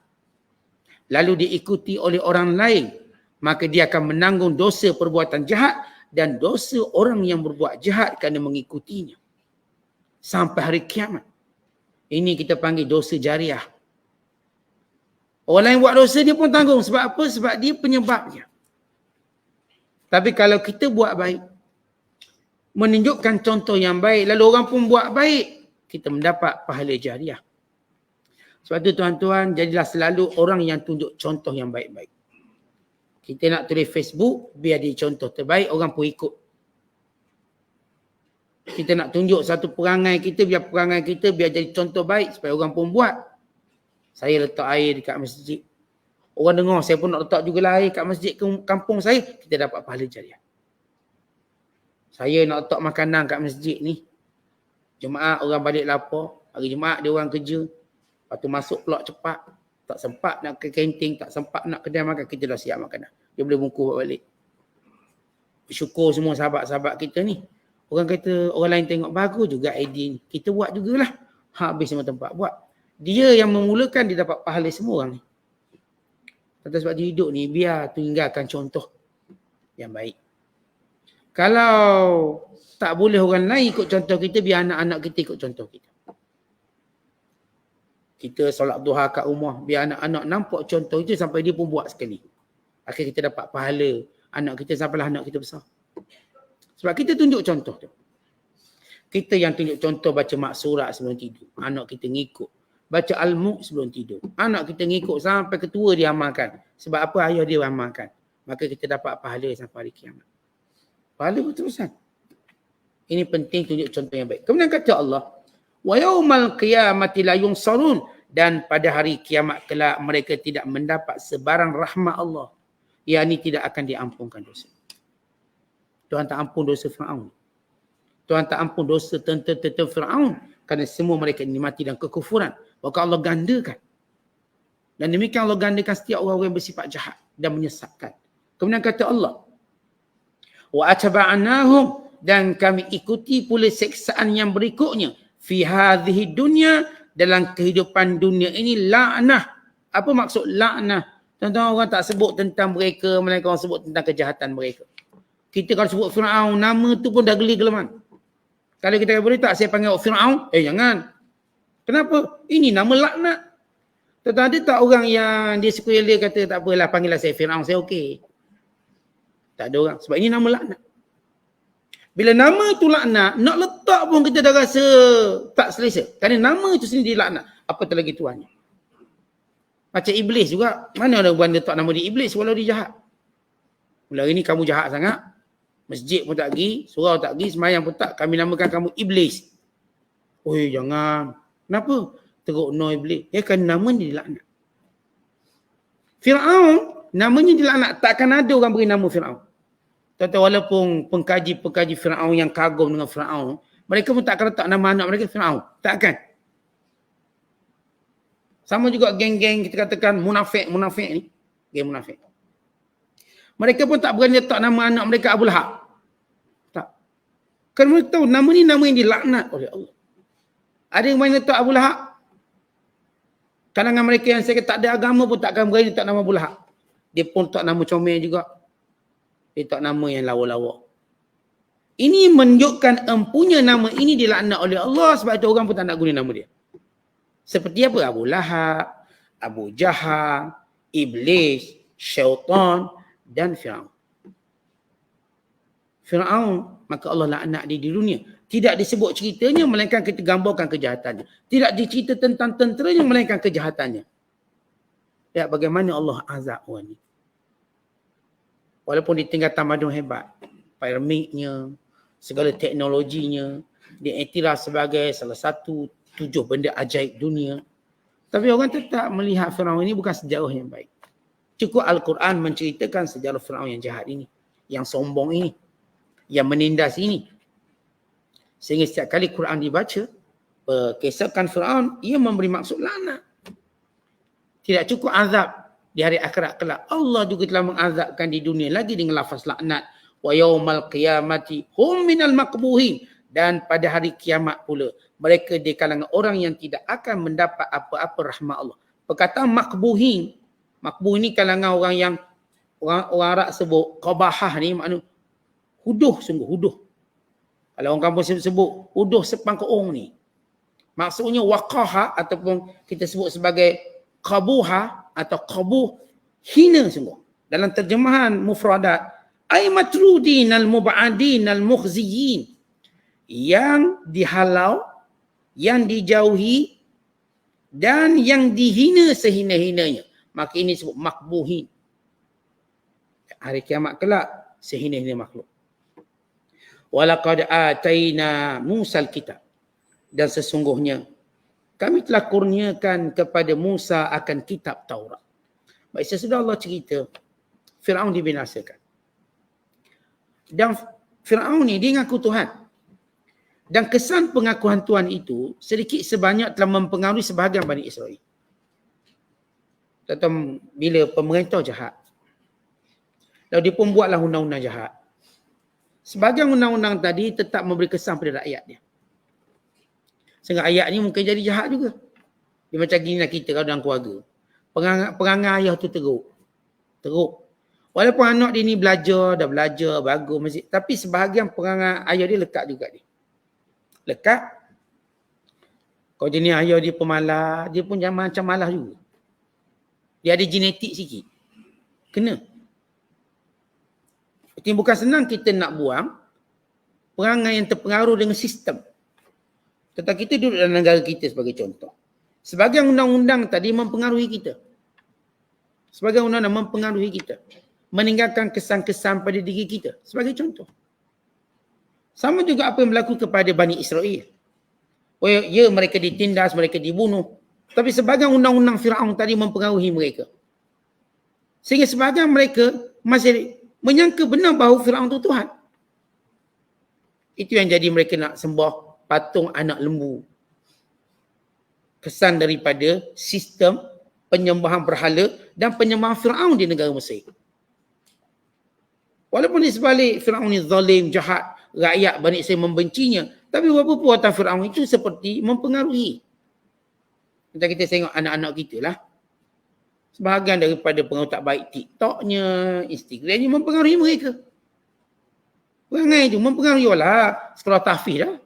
lalu diikuti oleh orang lain, maka dia akan menanggung dosa perbuatan jahat dan dosa orang yang berbuat jahat kerana mengikutinya sampai hari kiamat. Ini kita panggil dosa jariah. Orang lain buat dosa dia pun tanggung. Sebab apa? Sebab dia penyebabnya. Tapi kalau kita buat baik, menunjukkan contoh yang baik, lalu orang pun buat baik, kita mendapat pahala jariah. Sebab itu tuan-tuan, jadilah selalu orang yang tunjuk contoh yang baik-baik. Kita nak tulis Facebook, biar dia contoh terbaik, orang pun ikut. Kita nak tunjuk satu perangai kita, biar perangai kita biar jadi contoh baik supaya orang pun buat. Saya letak air dekat masjid. Orang dengar, saya pun nak letak jugalah air kat masjid kampung saya, kita dapat pahala jariah. Saya nak letak makanan kat masjid ni. Jumaat orang balik lapar, hari Jumaat dia orang kerja. Lepas tu masuk pulak cepat. Tak sempat nak ke kantin, tak sempat nak kedai makan, kita dah siap makanan. Dia boleh bungkus balik. Bersyukur semua sahabat-sahabat kita ni. Orang kata, orang lain tengok bagus juga idea ni. Kita buat jugalah. Habis semua tempat buat. Dia yang memulakan, dia dapat pahala semua orang ni. Kata sebab dia hidup ni, biar tinggalkan contoh yang baik. Kalau tak boleh orang lain ikut contoh kita, biar anak-anak kita ikut contoh kita. Kita solat duha kat rumah, biar anak-anak nampak contoh itu sampai dia pun buat sekali. Akhirnya kita dapat pahala anak kita sampailah anak kita besar. Sebab kita tunjuk contoh tu. Kita yang tunjuk contoh baca maksurat sebelum tidur. Anak kita ngikut. Baca al-Mulk sebelum tidur. Anak kita ngikut sampai ketua dia amalkan. Sebab apa ayah dia amalkan. Maka kita dapat pahala sampai hari kiamat. Pahala berterusan. Ini penting tunjuk contoh yang baik. Kemudian kata Allah, wa yaumal qiyamati la yunsarun, dan pada hari kiamat kelak mereka tidak mendapat sebarang rahmat Allah. Yang ini tidak akan diampunkan dosa. Tuhan tak ampun dosa Fir'aun. Tuhan tak ampun dosa tentera Fir'aun kerana semua mereka ini mati dalam kekufuran. Maka Allah gandakan. Dan demikian Allah gandakan setiap orang yang bersifat jahat dan menyesatkan. Kemudian kata Allah, wa atba'nahum, dan kami ikuti pula seksaan yang berikutnya fi hadhihi dunya, dalam kehidupan dunia ini, la'nah. Apa maksud la'nah? Tuan-tuan, orang tak sebut tentang mereka, melainkan orang sebut tentang kejahatan mereka. Kita kalau sebut Fir'aun, nama tu pun dah geli-geleman. Kalau kita boleh tak saya panggil Fir'aun? Jangan. Kenapa? Ini nama laknat. Tuan-tuan, ada tak orang yang dia sekalian kata tak apalah, panggillah saya Fir'aun, saya okey. Tak ada orang. Sebab ini nama laknat. Bila nama tu laknat, nak letak pun kita dah rasa tak selesa. Kerana nama tu sendiri laknat. Apatah lagi tuannya. Macam iblis juga. Mana ada orang letak nama dia iblis walau dia jahat. Mula hari ni kamu jahat sangat. Masjid pun tak pergi, surau tak pergi, semayang pun tak. Kami namakan kamu iblis. Oi, jangan. Kenapa? Teruk no iblis. Ya kan nama dia dilaknat. Fir'aun, namanya dilaknat. Takkan ada orang beri nama Fir'aun. Tuan-tuan, walaupun pengkaji-pengkaji Fir'aun yang kagum dengan Fir'aun, mereka pun tak akan letak nama anak mereka Fir'aun. Takkan. Sama juga geng-geng kita katakan munafik ni. Geng munafik. Mereka pun tak berani letak nama anak mereka Abu Lahab. Tak. Kerana mereka tahu nama ni nama yang dilaknat oleh Allah. Ada yang berani letak Abu Lahab. Kalangan mereka yang saya kata tak ada agama pun takkan berani letak nama Abu Lahab. Dia pun tak nama comel juga. Dia tak nama yang lawa-lawa. Ini menunjukkan empunya nama ini dilaknat oleh Allah, sebab itu orang pun tak nak guna nama dia. Seperti apa? Abu Lahab, Abu Jahal, Iblis, Syaitan dan Fir'aun. Fir'aun, maka Allah laknat dia di dunia. Tidak disebut ceritanya, melainkan kita gambarkan kejahatannya. Tidak dicerita tentang tenteranya, melainkan kejahatannya. Ya, bagaimana Allah azab orang ni. Walaupun ditinggal tamadun hebat, piramidnya, segala teknologinya, diiktiraf sebagai salah satu 7 benda ajaib dunia. Tapi orang tetap melihat Firaun ini bukan sejarah yang baik. Cukup Al-Quran menceritakan sejarah Firaun yang jahat ini, yang sombong ini, yang menindas ini. Sehingga setiap kali Quran dibaca, kisahkan Firaun, ia memberi maksud laknat. Tidak cukup azab di hari akhirat kelak. Allah juga telah mengazabkan di dunia lagi dengan lafaz laknat. Wa yaumal qiyamati hum minal maqbuhin. Dan pada hari kiamat pula, mereka di kalangan orang yang tidak akan mendapat apa-apa rahmat Allah. Perkataan maqbuhin, maqbuh ini kalangan orang yang orang Arab sebut qabahah ni, makna huduh, sungguh huduh. Kalau orang kampung sebut huduh sepangkeung ni, maksudnya waqaha ataupun kita sebut sebagai qabuha atau qabuh, hina sungguh. Dalam terjemahan mufradat, ay matrudin al-mub'adin al-mukhziyin, yang dihalau, yang dijauhi dan yang dihina sehina-hinanya. Maka ini disebut makbuhin. Hari kiamat kelak sehina-hina makhluk. Walaqad ataina Musal kitab, dan sesungguhnya kami telah kurniakan kepada Musa akan kitab Taurat. Baik, sesudah Allah cerita Firaun dibinasakan. Dan Firaun ni dia ngaku Tuhan. Dan kesan pengakuan Tuhan itu sedikit sebanyak telah mempengaruhi sebahagian Bani Israel. Tentang bila pemerintah jahat, lalu dia pun buatlah undang-undang jahat. Sebahagian undang-undang tadi tetap memberi kesan pada rakyat dia. Sehingga rakyat ni mungkin jadi jahat juga. Dia macam gini lah kita kalau dalam keluarga. Perangai ayah tu teruk. Walaupun anak dia ni dah belajar, bagus masjid. Tapi sebahagian perangai ayah dia lekat juga dia. Lekat. Kalau jenis ayah dia pemalas, dia pun jangan macam malas juga. Dia ada genetik sikit. Kena. Itu bukan senang kita nak buang perangai yang terpengaruh dengan sistem. Tetapi kita duduk dalam negara kita sebagai contoh. Sebagian undang-undang tadi mempengaruhi kita. Sebagian undang-undang mempengaruhi kita. Meninggalkan kesan-kesan pada diri kita. Sebagai contoh. Sama juga apa yang berlaku kepada Bani Israel. Oh ya, mereka ditindas, mereka dibunuh. Tapi sebagian undang-undang Firaun tadi mempengaruhi mereka. Sehingga sebagian mereka masih menyangka benar bahawa Firaun itu Tuhan. Itu yang jadi mereka nak sembah patung anak lembu. Kesan daripada sistem penyembahan berhala dan penyembahan Firaun di negara Mesir. Walaupun di sebalik Firaun ni zalim, jahat, rakyat Bani Israel membencinya, tapi beberapa perbuatan Firaun itu seperti mempengaruhi. Kita tengok anak-anak kita lah. Sebahagian daripada pengaruh tak baik TikToknya, Instagramnya mempengaruhi mereka. Perangai itu mempengaruhi lah. Sekolah tahfiz lah.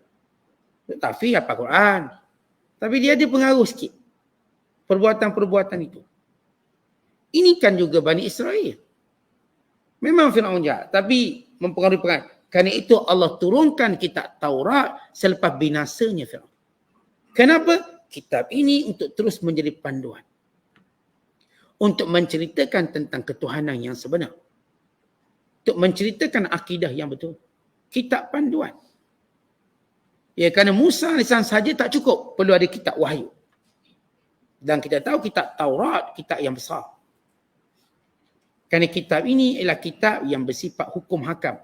Tahfiz apa Quran. Tapi dia ada pengaruh sikit. Perbuatan-perbuatan itu. Ini kan juga Bani Israel. Memang Firaun jahat, tapi mempengaruhi perangai. Kerana itu Allah turunkan kitab Taurat selepas binasanya Firaun. Kenapa? Kitab ini untuk terus menjadi panduan. Untuk menceritakan tentang ketuhanan yang sebenar. Untuk menceritakan akidah yang betul. Kitab panduan. Ya, kerana Musa lisan saja tak cukup. Perlu ada kitab wahyu. Dan kita tahu kitab Taurat, kitab yang besar. Kerana kitab ini ialah kitab yang bersifat hukum hakam.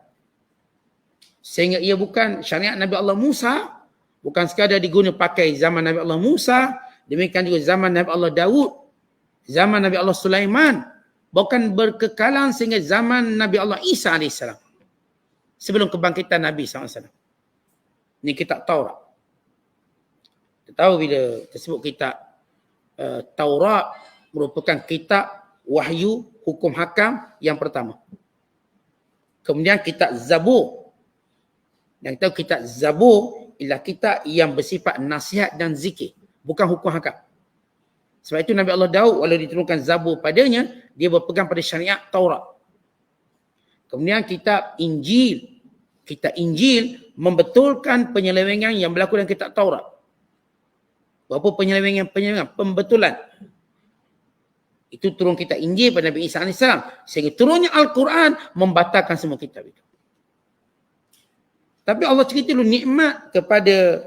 Sehingga ia bukan syariat Nabi Allah Musa, bukan sekadar diguna pakai zaman Nabi Allah Musa, demikian juga zaman Nabi Allah Daud, zaman Nabi Allah Sulaiman, bukan berkekalan sehingga zaman Nabi Allah Isa AS. Sebelum kebangkitan Nabi SAW. Ini kitab Taurat. Kita tahu bila tersebut kitab Taurat merupakan kitab wahyu, hukum hakam yang pertama. Kemudian kitab Zabur. Yang tahu kitab Zabur ialah kitab yang bersifat nasihat dan zikir, bukan hukum hakam. Sebab itu Nabi Allah Daud walau diturunkan Zabur padanya, dia berpegang pada syariat Taurat. Kemudian kitab Injil. Kitab Injil membetulkan penyelewengan yang berlaku dalam kitab Taurat. Berapa penyelewengan? Pembetulan. Itu turun kitab Injil pada Nabi Isa AS. Sehingga turunnya Al-Quran membatalkan semua kitab itu. Tapi Allah cerita dulu nikmat kepada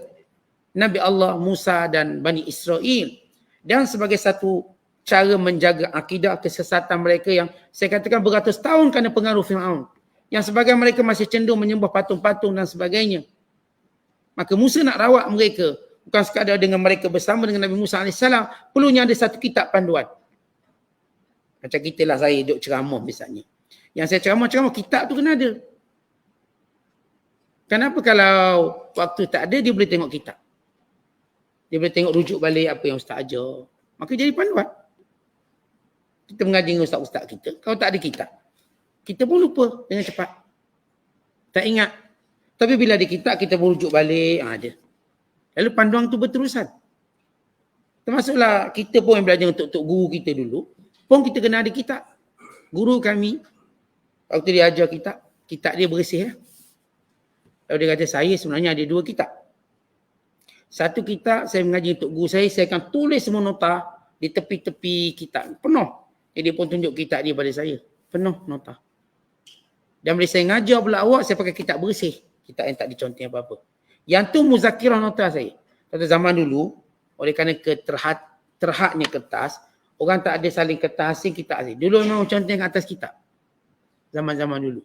Nabi Allah Musa dan Bani Israel. Dan sebagai satu cara menjaga akidah kesesatan mereka yang saya katakan beratus tahun kerana pengaruh Fir'aun. Yang sebagian mereka masih cenderung menyembah patung-patung dan sebagainya. Maka Musa nak rawat mereka. Bukan sekadar dengan mereka bersama dengan Nabi Musa AS. Perlunya ada satu kitab panduan. Macam kita lah, saya duduk ceramah misalnya. Yang saya ceramah, kitab tu kena ada. Kenapa kalau waktu tak ada, dia boleh tengok kitab. Dia boleh tengok rujuk balik apa yang ustaz ajar. Maka jadi panduan. Kita mengaji dengan ustaz-ustaz kita. Kalau tak ada kitab, kita pun lupa dengan cepat. Tak ingat. Tapi bila ada kitab, kita merujuk balik. Ada. Lalu panduan tu berterusan. Termasuklah kita pun yang belajar untuk guru kita dulu. Pun kita kena ada kitab. Guru kami, waktu dia ajar kitab dia bersih. Lalu dia kata, saya sebenarnya ada 2 kitab. Satu kitab saya mengaji untuk guru saya akan tulis semua nota di tepi-tepi kitab. Penuh. Jadi dia pun tunjuk kitab dia pada saya. Penuh nota. Dan bila saya ngajar pula awak, saya pakai kitab bersih. Kitab yang tak dicontoh apa-apa. Yang tu muzakirah nota saya. Pada zaman dulu, oleh kerana terhadnya kertas, orang tak ada saling kertas asing, kitab asing. Dulu memang contoh yang atas kitab. Zaman-zaman dulu.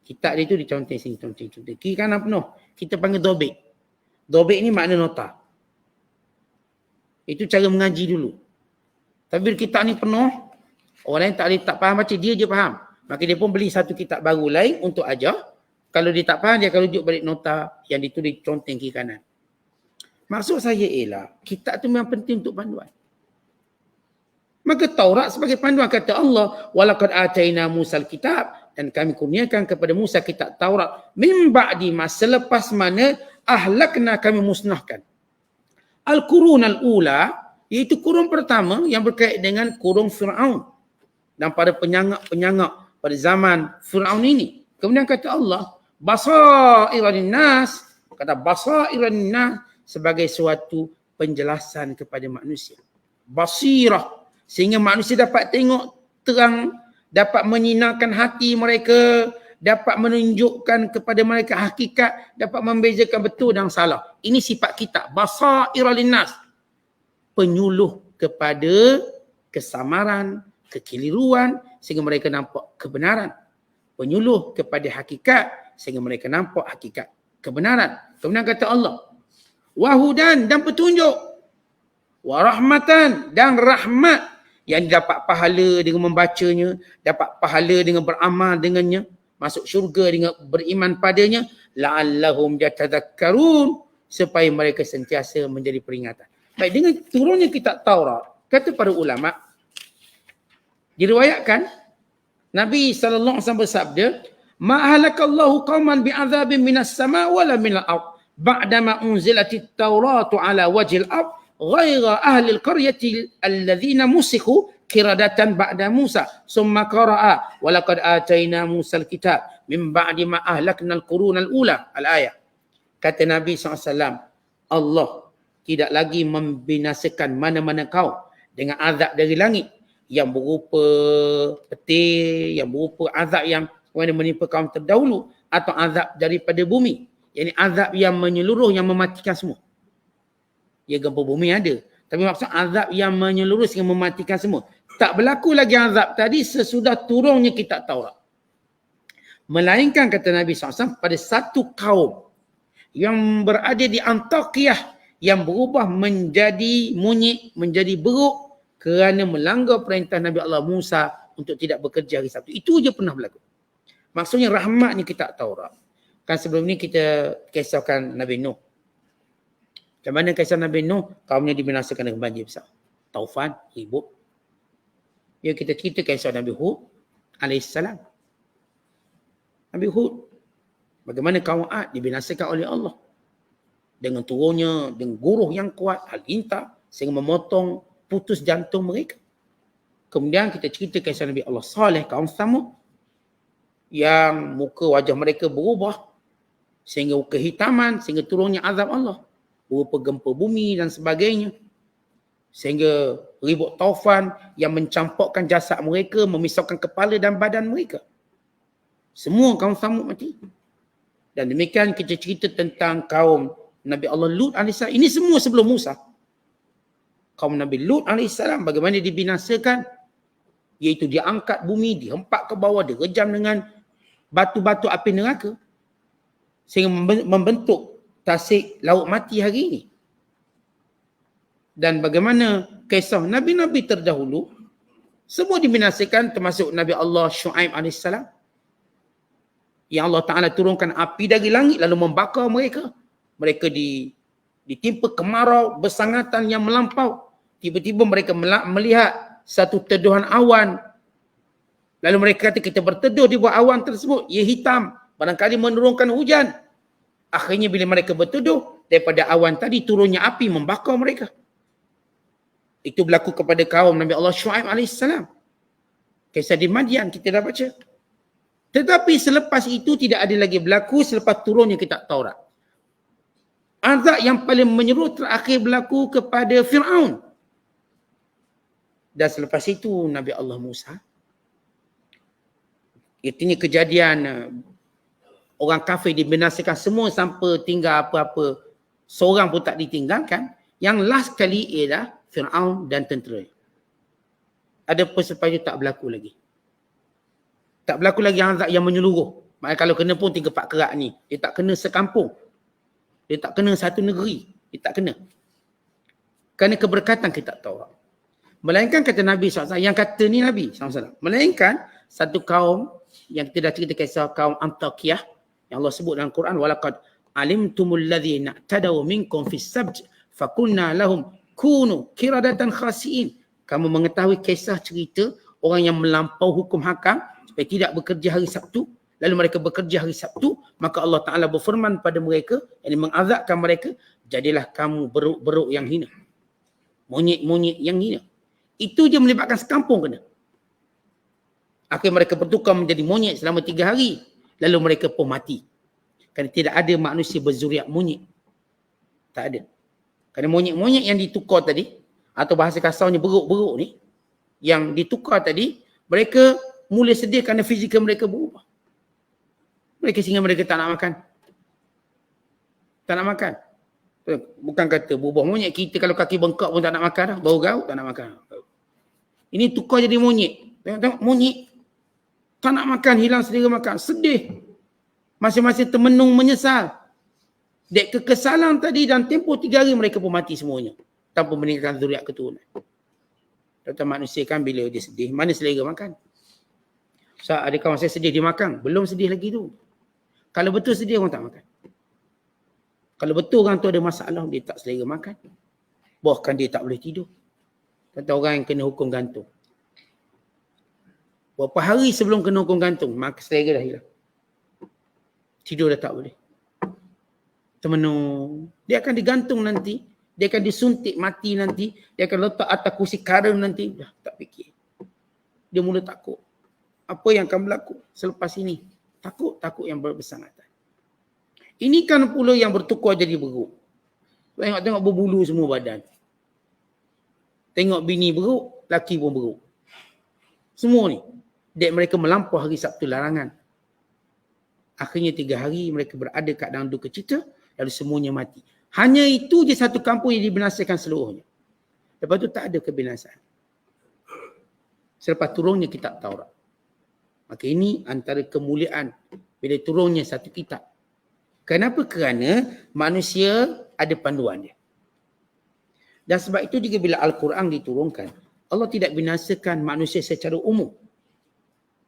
Kitab dia tu dicontoh sini, contoh. Kiri kanan penuh. Kita panggil dobek. Dobek ni makna nota. Itu cara mengaji dulu. Tapi bila kitab ni penuh, orang lain tak faham baca, dia je faham. Maka dia pun beli satu kitab baru lain untuk ajar. Kalau dia tak faham, dia akan rujuk balik nota yang ditulis conteng kiri kanan. Maksud saya ialah, kitab tu memang penting untuk panduan. Maka Taurat sebagai panduan, kata Allah, walaqad ataina Musal kitab, dan kami kurniakan kepada Musa kitab Taurat min ba'di ma, selepas mana ahlakna, kami musnahkan. Al-Qurun al-Ula, iaitu kurun pertama yang berkait dengan kurun Fir'aun dan pada penyangak-penyangak pada zaman Fir'aun ini. Kemudian kata Allah, basairan linnas, kata basairan linnas sebagai suatu penjelasan kepada manusia. Basirah, sehingga manusia dapat tengok terang, dapat menyinarkan hati mereka, dapat menunjukkan kepada mereka hakikat, dapat membezakan betul dan salah. Ini sifat kitab, basairan linnas, penyuluh kepada kesamaran, kekeliruan sehingga mereka nampak kebenaran. Penyuluh kepada hakikat sehingga mereka nampak hakikat kebenaran. Kemudian kata Allah, wahudan, dan petunjuk, warahmatan, dan rahmat, yang dapat pahala dengan membacanya, dapat pahala dengan beramal dengannya, masuk syurga dengan beriman padanya, la'allahum yatadhakkarun, supaya mereka sentiasa menjadi peringatan. Baik, dengan turunnya kitab Taurat, kata para ulama, diriwayatkan Nabi SAW bersabda, ma halakallahu qauman bi'adzabin minas sama' wala minal ard ba'dama unzilatit Tauratu ala wajhil ard ghaira ahli al-qaryati alladhina musikhu kiradatan ba'da Musa summa qara'a walaqad ataina Musa al-kitab min ba'di ma ahlakna al-qurun al-ula al-ayat. Kata Nabi SAW, Allah tidak lagi membinasakan mana-mana kaum dengan azab dari langit yang berupa petir, yang berupa azab yang menimpa kaum terdahulu, atau azab daripada bumi. Yang azab yang menyeluruh, yang mematikan semua. Ya, gempa bumi ada. Tapi maksud azab yang menyeluruh sehingga mematikan semua. Tak berlaku lagi azab tadi sesudah turunnya kitab Taurat. Melainkan kata Nabi SAW, pada satu kaum yang berada di Antakiyah yang berubah menjadi munyik, menjadi beruk kerana melanggar perintah Nabi Allah Musa untuk tidak bekerja hari Sabtu. Itu je pernah berlaku. Maksudnya rahmatnya kitab Taurat. Kan sebelum ni kita kisahkan Nabi Nuh. Macam mana kisah Nabi Nuh? Kaumnya dibinasakan dengan banjir besar. Taufan, ribut. Ya, kita cerita kisah Nabi Hud alaihissalam. Nabi Hud, bagaimana kaum Ad dibinasakan oleh Allah dengan turunnya dengan guruh yang kuat Al-Inta sehingga memotong putus jantung mereka. Kemudian kita cerita kisah Nabi Allah Saleh kaum Thamud yang muka wajah mereka berubah sehingga kehitaman, sehingga turunnya azab Allah berupa gempa bumi dan sebagainya, sehingga ribut taufan yang mencampakkan jasad mereka, memisahkan kepala dan badan mereka. Semua kaum Thamud mati. Dan demikian kita cerita tentang kaum Nabi Allah Lut AS. Ini semua sebelum Musa. Kaum Nabi Lut AS bagaimana dibinasakan, iaitu diangkat bumi, dihempak ke bawah, direjam dengan batu-batu api neraka sehingga membentuk tasik laut mati hari ini. Dan bagaimana kisah Nabi-Nabi terdahulu semua dibinasakan, termasuk Nabi Allah Shu'aib AS yang Allah Ta'ala turunkan api dari langit lalu membakar mereka. Mereka ditimpa kemarau bersangatan yang melampau. Tiba-tiba mereka melihat satu teduhan awan. Lalu mereka kata, kita berteduh di bawah awan tersebut. Ia hitam. Barangkali menurunkan hujan. Akhirnya bila mereka berteduh, daripada awan tadi turunnya api membakar mereka. Itu berlaku kepada kaum Nabi Allah Shu'aib AS. Kisah di Madian kita dah baca. Tetapi selepas itu tidak ada lagi berlaku selepas turunnya kitab Taurat. Azab yang paling menyeru terakhir berlaku kepada Fir'aun. Dan selepas itu Nabi Allah Musa. Artinya kejadian orang kafir dibinasakan semua sampai tinggal apa-apa. Seorang pun tak ditinggalkan. Yang last kali ialah Fir'aun dan tentera. Ada selepas itu tak berlaku lagi. Tak berlaku lagi azab yang menyeluruh. Maknanya kalau kena pun 3-4 kerak ni. Dia tak kena sekampung. Dia tak kena satu negeri. Dia tak kena. Kerana keberkatan kitab Taurat. Melainkan kata Nabi SAW. Yang kata ni Nabi SAW. Melainkan satu kaum yang kita dah cerita kisah kaum Antakiyah. Yang Allah sebut dalam Quran. Walaqad alimtumul ladhina tadaw minkum fis sabj. Fakulna lahum kunu kiradatan khasiin. Kamu mengetahui kisah cerita orang yang melampau hukum hakam supaya tidak bekerja hari Sabtu, lalu mereka bekerja hari Sabtu, maka Allah Ta'ala berfirman pada mereka, yang mengazabkan mereka, jadilah kamu beruk-beruk yang hina. Monyet-monyet yang hina. Itu je melibatkan sekampung kena. Akhirnya mereka bertukar menjadi monyet selama 3 hari, lalu mereka pun mati. Kerana tidak ada manusia berzuriat monyet. Tak ada. Kerana monyet-monyet yang ditukar tadi, atau bahasa kasarnya beruk-beruk ni, yang ditukar tadi, mereka mula sedih kerana fizikal mereka berubah. Mereka sehingga mereka tak nak makan. Tak nak makan. Bukan kata berubah monyet, kita kalau kaki bengkak pun tak nak makan dah. Bau gaut tak nak makan. Ini tukar jadi monyet. Tengok monyet. Tak nak makan, hilang selera makan. Sedih. Masing-masing termenung menyesal. Dek kekesalan tadi dan tempoh 3 hari mereka pun mati semuanya. Tanpa meninggalkan zuriat keturunan. Kata manusia kan bila dia sedih, mana selera makan? So, ada kawan saya sedih dia makan. Belum sedih lagi tu. Kalau betul sedih orang tak makan. Kalau betul orang tu ada masalah, dia tak selera makan. Bahkan dia tak boleh tidur. Kata orang yang kena hukum gantung. Berapa hari sebelum kena hukum gantung, maka selera dah hilang. Tidur dah tak boleh. Termenung. Dia akan digantung nanti. Dia akan disuntik mati nanti. Dia akan letak atas kursi karam nanti. Dah tak fikir. Dia mula takut. Apa yang akan berlaku selepas ini? Takut yang bersangatan. Ini kan pula yang bertukar jadi beruk. Tengok berbulu semua badan. Tengok bini beruk, laki pun beruk. Semua ni. Dek mereka melampau hari Sabtu larangan. Akhirnya 3 hari mereka berada kat dalam duka cita, lalu semuanya mati. Hanya itu je satu kampung yang dibinasakan seluruhnya. Lepas tu tak ada kebinasaan. Selepas turunnya kitab Taurat. Maka ini antara kemuliaan bila turunnya satu kitab. Kenapa? Kerana manusia ada panduan dia. Dan sebab itu juga bila Al-Quran diturunkan, Allah tidak binasakan manusia secara umum.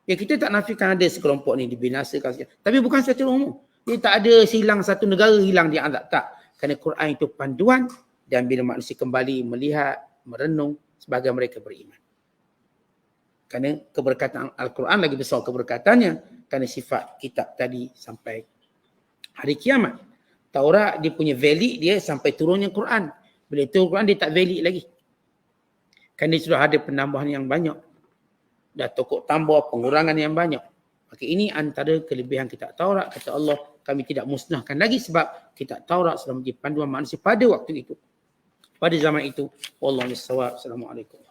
Ya, kita tak nafikan ada sekelompok ni dibinasakan. Tapi bukan secara umum. Dia tak ada hilang satu negara hilang dia azab. Tak. Kerana Quran itu panduan dan bila manusia kembali melihat, merenung sebagai mereka beriman. Kerana keberkatan Al-Quran lagi besar keberkatannya kerana sifat kitab tadi sampai hari kiamat. Taurat dia punya valid dia sampai turunnya Quran. Bila itu Quran dia tak valid lagi. Kerana dia sudah ada penambahan yang banyak. Dah tokok tambah pengurangan yang banyak. Maka ini antara kelebihan kitab Taurat. Kata Allah, kami tidak musnahkan lagi sebab kitab Taurat sudah menjadi panduan manusia pada waktu itu. Pada zaman itu. Wallahu a'lam. Assalamualaikum.